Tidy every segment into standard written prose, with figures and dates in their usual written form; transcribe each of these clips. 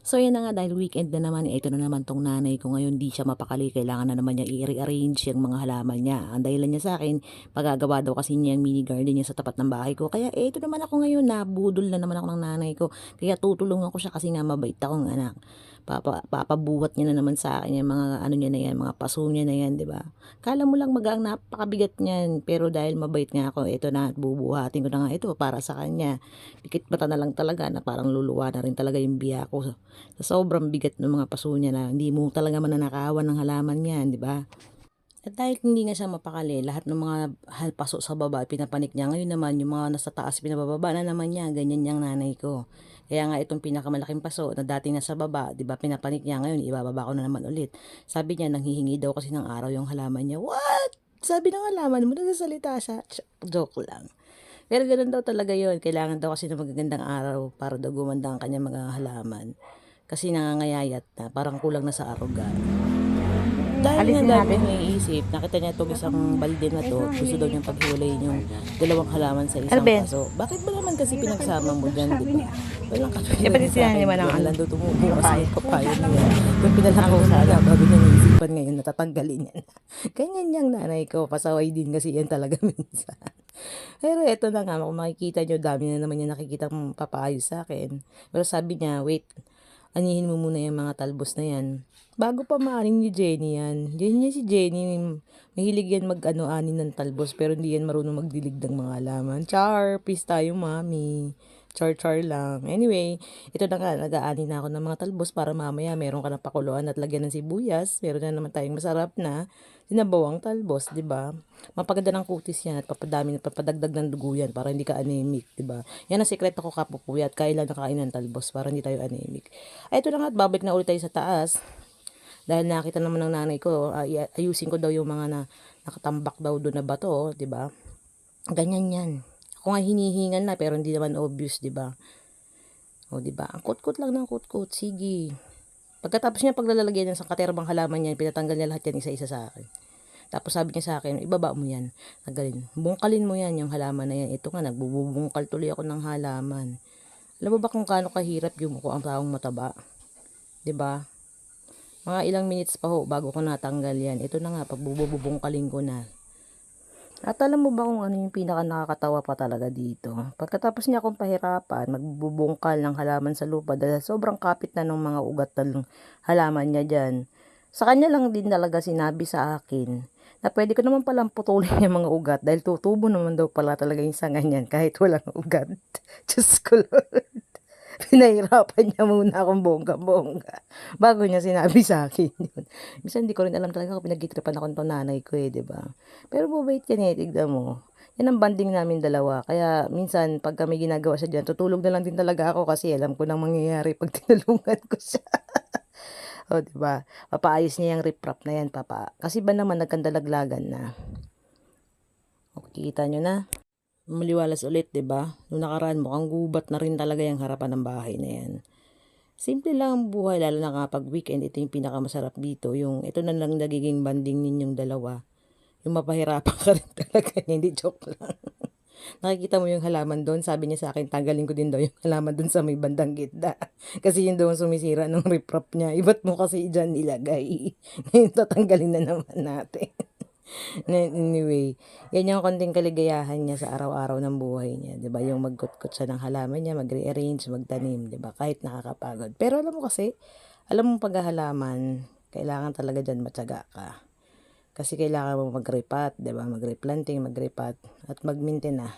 So yan na nga, dahil weekend na naman, ito na naman tong nanay ko ngayon, di siya mapakali, kailangan na naman niya i-rearrange yung mga halaman niya. Ang dahilan niya sa akin, pagagawa daw kasi niya yung mini garden niya sa tapat ng bahay ko. Kaya ito naman ako ngayon, nabudol na naman ako ng nanay ko. Kaya tutulungan ko siya kasi nga mabait akong anak. Papabuhat niya na naman sa akin yung mga ano niya na yan, mga paso niya na yan, di ba? Kala mo lang magang napakabigat niyan, pero dahil mabait nga ako, ito na, bubuhatin ko na nga ito para sa kanya. Pikit mata na lang talaga na parang luluwa na rin talaga yung biya ko sa sobrang bigat ng mga paso niya na hindi mo talaga mananakawan ng halaman niyan, di ba? At dahil hindi nga siya mapakali, lahat ng mga paso sa baba, pinapanik niya. Ngayon naman, yung mga nasa taas, pinabababa na naman niya. Ganyan niyang nanay ko. Kaya nga itong pinakamalaking paso na dati nasa baba, di ba, pinapanik niya. Ngayon, ibababa ko na naman ulit. Sabi niya, nanghihingi daw kasi ng araw yung halaman niya. What? Sabi ng halaman mo, nagsasalita siya. Joke lang. Pero ganoon daw talaga yon. Kailangan daw kasi ng magagandang araw para daw gumanda ang kanyang mga halaman. Kasi nangangayayat na, parang kulang na sa aruga. Dahil Alisin nga dami natin. iniisip, nakita niya itong isang balde na to, gusto daw niyang paghiwalayin yung dalawang halaman sa isang Alvin, paso. Bakit ba naman kasi pinagsama mo dyan, di ba? Walang di ba katulad sa sinabi akin, naman ng bigla na ano? lang daw tumubo kasi yung papaya niya. Yung pinalakaw sana, bago niya naisipan ngayon, natatanggalin niya na. Ganyan niyang nanay ko, pasaway din kasi yan talaga minsan. Pero eto na nga, kung makikita niyo, dami na naman niya nakikita papayo sa akin. Pero sabi niya, wait, anihin mo muna yung mga talbos na yan. Bago pa maaning ni Jenny yan. Yan si Jenny. Mahilig yan mag-ano-anin ng talbos pero hindi yan marunong magdilig ng mga halaman. Char, peace tayo mami. Char-char lang. Anyway, ito na nga, nag-aani na ako ng mga talbos para mamaya meron ka na pakuluan at lagyan ng sibuyas. Meron na naman tayong masarap na sinabawang talbos, di ba? Mapaganda ng kutis yan at papadami, papadagdag ng dugo yan para hindi ka anemic, di ba? Yan ang sekreto ko kapupuyat, kailan nakain ng talbos para hindi tayo anemic. Ay, ito na nga, at babalik na ulit tayo sa taas. Dahil nakita naman ng nanay ko, ayusin ko daw yung mga nakatambak daw doon na bato, 'di ba? Ganyan 'yan. Ako nga hinihingan na pero hindi naman obvious, 'di ba? O 'di ba? Ang kutkot lang ng kutkot, sige. Pagkatapos niya paglalagyan ng katerbang halaman niya, pinatanggal niya lahat yan isa-isa sa akin. Tapos sabi niya sa akin, ibaba mo yan. Tagalin. Bungkalin mo yan, yung halaman na yan. Ito nga, nagbubungkal tuloy ako ng halaman. Alam mo ba kung gaano kahirap yumuko ang taong mataba? 'Di ba? Mga ilang minutes pa ho bago ko natanggal yan. Ito na nga, pagbububungkalin ko na. At alam mo ba kung ano yung pinaka nakakatawa pa talaga dito? Pagkatapos niya akong pahirapan, magbubungkal ng halaman sa lupa dahil sobrang kapit na ng mga ugat ng halaman niya dyan. Sa kanya lang din talaga sinabi sa akin na pwede ko naman palang putulin yung mga ugat dahil tutubo naman daw pala talaga yung sanga niyan kahit walang ugat. Diyos ko Lord. Pinahirapan niya muna akong bongga-bongga bago niya sinabi sa akin yun. Minsan hindi ko rin alam talaga kung pinag-itripan ako ng nanay ko eh, di ba? Pero mabait yan eh, tignan mo. Yan ang banding namin dalawa. Kaya minsan pag kami ginagawa siya dyan, tutulog na lang din talaga ako kasi alam ko nang mangyayari pag tinulungan ko siya. O, di ba? Papaayos niya yung riprap na yan, papa. Kasi ba naman nagkandalaglagan na? O, kita nyo na. Maliwalas ulit, 'di ba? Nung nakaraan mukhang gubat na rin talaga yung harapan ng bahay na 'yan. Simple lang ang buhay lalo na kapag weekend, ito yung pinakamasarap dito, yung ito na lang nagiging banding ninyong dalawa. Yung mapahirapan ka rin talaga, hindi joke lang. Nakikita mo yung halaman doon, sabi niya sa akin, tanggalin ko din daw yung halaman doon sa may bandang gitna. Kasi yun doon sumisira ng riprap niya. Iba't mo kasi dyan nilagay. Ngayon tatanggalin na naman natin. Anyway, yan yung konting kaligayahan niya sa araw-araw ng buhay niya, 'di ba? Yung magkutkot siya ng halaman niya, mag-rearrange, magtanim, 'di ba? Kahit nakakapagod. Pero alam mo kasi, alam mo paghahalaman, kailangan talaga diyan matyaga ka. Kasi kailangan mo mag-repat, 'di ba? Mag-replanting, mag-repat at mag-maintain na.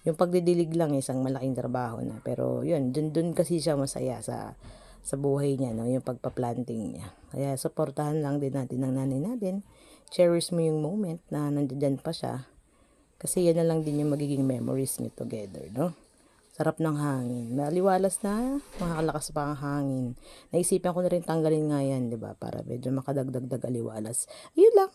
Yung pagdidilig lang isang malaking trabaho na. Pero yun, dun kasi siya masaya sa buhay niya, no? Yung pagpa-planting niya. Kaya suportahan lang din natin ng nanay natin. Cherish mo yung moment na nandiyan pa siya. Kasi yan na lang din yung magiging memories niyo together, no? Sarap ng hangin. Maliwalas na, makakalakas pa ang hangin. Naisipan ko na rin tanggalin nga yan, di ba? Para medyo makadagdag aliwalas. Ayun lang.